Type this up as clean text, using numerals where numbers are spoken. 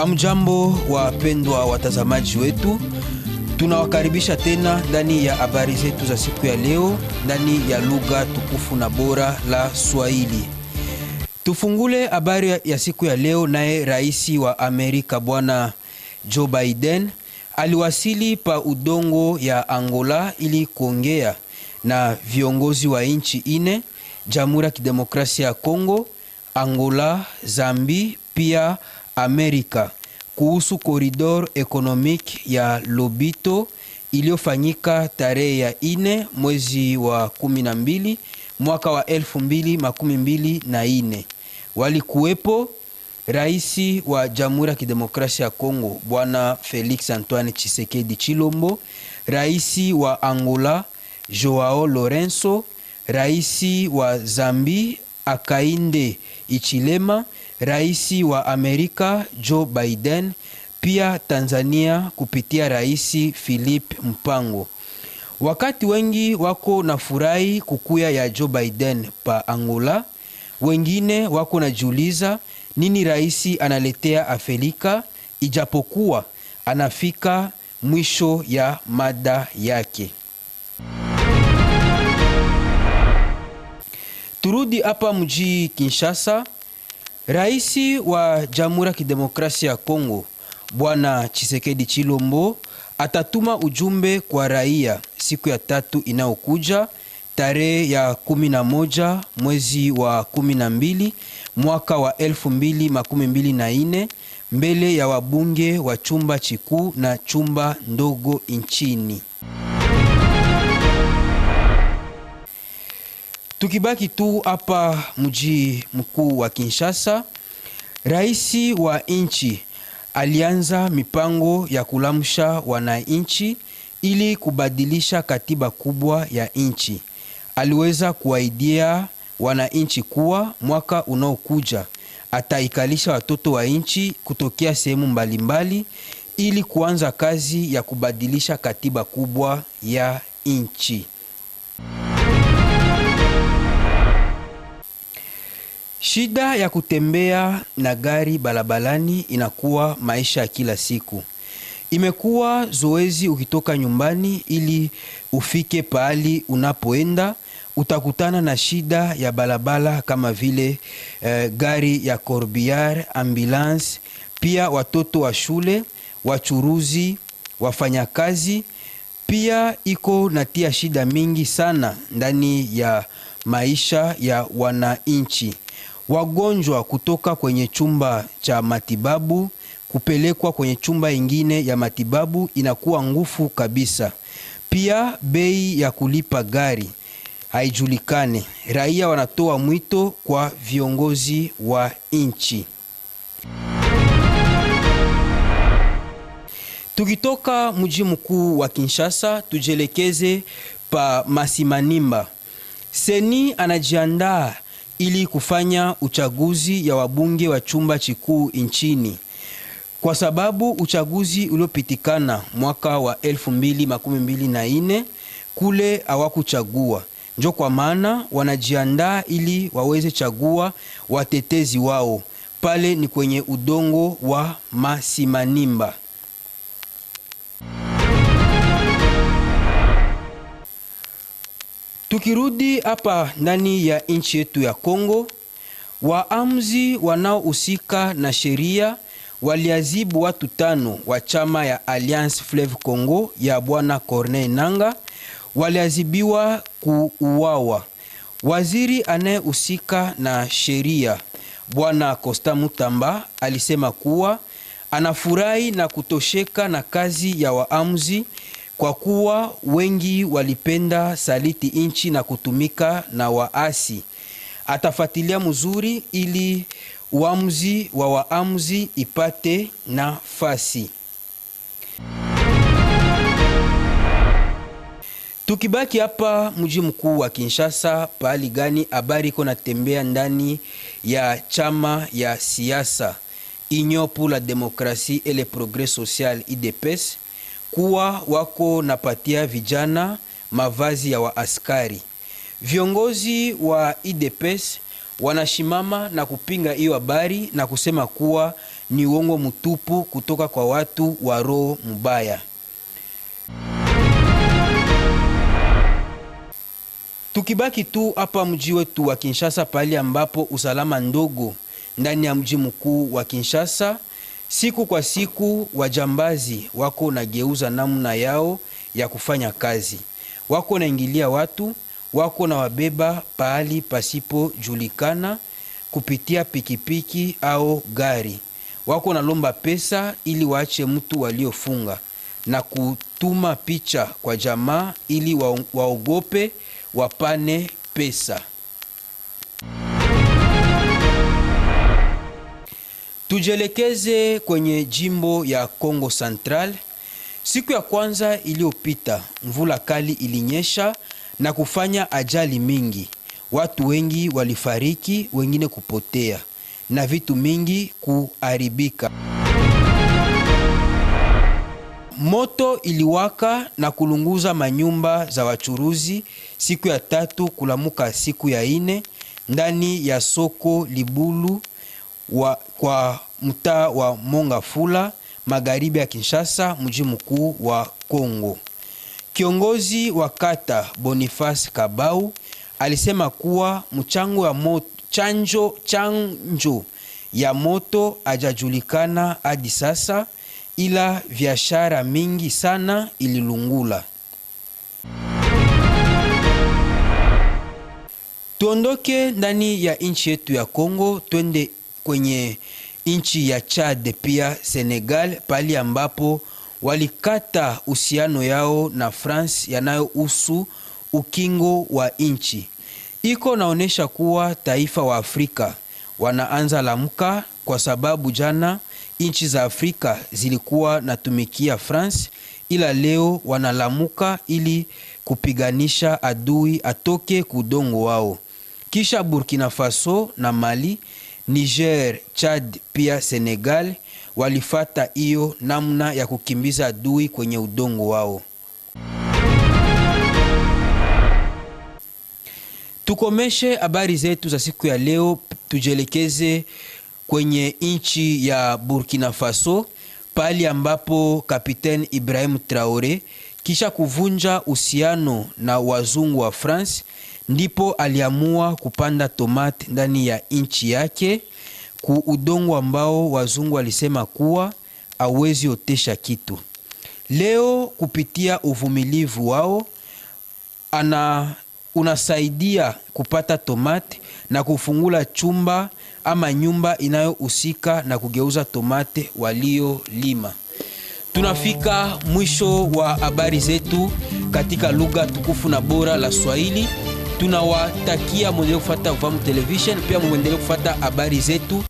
Amjambo wapendwa watazamaji wetu, tunawakaribisha tena ndani ya habari zetu za siku ya leo ndani ya lugha tukufu na bora la Swahili. Tufungule habari ya siku ya leo naye rais wa Amerika bwana Joe Biden aliwasili pa udongo ya Angola ili kuongea na viongozi wa nchi ine: Jamhuri ya Kidemokrasia ya Kongo, Angola, Zambia pia Amerika kuhusu koridor economic ya Lobito iliyofanyika tarehe ya 4 mwezi wa 12 mwaka wa 2024. Walikuwepo Raisi wa Jamhuri ya Kidemokrasia ya Kongo bwana Felix Antoine Tshisekedi Tshilombo, Raisi wa Angola Joao Lourenço, Raisi wa Zambia Hakainde Hichilema, Raisi wa Amerika Joe Biden, pia Tanzania kupitia Raisi Philip Mpango. Wakati wengi wako na furahi kukuya ya Joe Biden pa Angola, wengine wako na jiuliza nini raisi analetea Afrika ijapokuwa anafika mwisho ya mada yake. Turudi hapa mji Kinshasa. Raisi wa Jamhuri ya Kidemokrasia ya Kongo bwana Tshisekedi Tshilombo atatuma ujumbe kwa raia siku ya 3 inayokuja tarehe ya 11 mwezi wa 12 mwaka wa 2024 mbele ya wabunge wa chumba chikuu na chumba ndogo nchini. Tukibaki tu hapa mji mkuu wa Kinshasa, raisi wa nchi alianza mipango ya kulamsha wananchi ili kubadilisha katiba kubwa ya nchi. Aliweza kuaidia wananchi kuwa mwaka unaokuja ataikalisha watoto wa nchi kutokea sehemu mbalimbali ili kuanza kazi ya kubadilisha katiba kubwa ya nchi. Shida ya kutembea na gari barabarani inakuwa maisha ya kila siku. Imekuwa zoezi ukitoka nyumbani ili ufike pahali unapoenda, utakutana na shida ya barabara kama vile gari ya corbillard, ambulance, pia watoto wa shule, wachuruzi, wafanyakazi. Pia iko natia shida mingi sana ndani ya maisha ya wananchi. Wagonjwa kutoka kwenye chumba cha matibabu kupelekwa kwenye chumba ingine ya matibabu inakuwa ngufu kabisa. Pia bei ya kulipa gari haijulikane. Raia wanatoa mwito kwa viongozi wa nchi. Tukitoka mji mkuu wa Kinshasa tujelekeze pa Masimanimba. Seni anajiandaa ili kufanya uchaguzi ya wabunge wa chumba chikuu nchini, kwa sababu uchaguzi uliopitikana mwaka wa 2024 kule hawakuchagua. Njo kwa maana wanajiandaa ili waweze chagua watetezi wao. Pale ni kwenye udongo wa Masimanimba. Tukirudi hapa ndani ya nchi yetu ya Kongo, waamuzi wanaohusika na sheria waliazibu watu 5 wa chama ya Alliance Fleuve Congo ya bwana Corneille Nangaa. Waliazibiwa kuuawa. Waziri anayehusika na sheria bwana Costa Mutamba alisema kuwa anafurahi na kutosheka na kazi ya waamuzi kwa kuwa wengi walipenda saliti nchi na kutumika na waasi. Atafuatilia mzuri ili uamuzi wa waamuzi ipate nafasi. Tukibaki hapa mji mkuu wa Kinshasa, pahali gani habari iko natembea ndani ya chama ya siasa Union pour la démocratie et le progrès social UDPS kuwa wako napatia vijana mavazi ya waaskari. Viongozi wa UDPS wanashimama na kupinga hiyo habari na kusema kuwa ni uongo mtupu kutoka kwa watu wa roho mbaya. Tukibaki tu hapa mji wetu wa Kinshasa, pale ambapo usalama ndogo ndani ya mji mkuu wa Kinshasa, siku kwa siku wajambazi wako nageuza namna yao ya kufanya kazi. Wako naingilia watu, wako na wabeba pahali pasipo julikana kupitia pikipiki au gari. Wako nalomba pesa ili waache mtu waliofunga na kutuma picha kwa jamaa ili waogope wapane pesa. Tujelekeze kwenye jimbo ya Kongo Central. Siku ya kwanza iliyopita, mvula kali ilinyesha na kufanya ajali mingi. Watu wengi walifariki, wengine kupotea na vitu mingi kuharibika. Moto iliwaka na kulunguza manyumba za wachuruzi siku ya tatu kulamuka siku ya ine ndani ya soko Libulu kwa mtaa wa Mongafula magharibi ya Kinshasa, mji mkuu wa Kongo. Kiongozi wa kata Boniface Kabau alisema kuwa chanjo ya moto hajajulikana hadi sasa, ila biashara mingi sana ililungula. Tuondoke ndani ya nchi yetu ya Kongo, twende kwenye nchi ya Chad pia Senegal, pali ambapo walikata uhusiano yao na France yanayohusu ukingo wa nchi. Iko naonesha kuwa taifa wa Afrika wanaanza lamuka, kwa sababu jana nchi za Afrika zilikuwa natumikia France, ila leo wanalamuka ili kupiganisha adui atoke kudongo wao. Kisha Burkina Faso na Mali, Niger, Chad pia Senegal walifata hiyo namna ya kukimbiza adui kwenye udongo wao. Tukomeshe habari zetu za siku ya leo, tujelekeze kwenye nchi ya Burkina Faso, pali ambapo Kapiteni Ibrahim Traore kisha kuvunja uhusiano na wazungu wa France, ndipo aliamua kupanda tomate ndani ya nchi yake ku udongo ambao wazungu walisema kuwa hawezi otesha kitu. Leo kupitia uvumilivu wao unasaidia kupata tomate na kufungula chumba ama nyumba inayohusika na kugeuza tomate waliolima. Tunafika mwisho wa habari zetu katika lugha tukufu na bora la Swahili. Tunawatakia muendelee kufuata Ufahamu Television, pia muendelee kufuata habari zetu.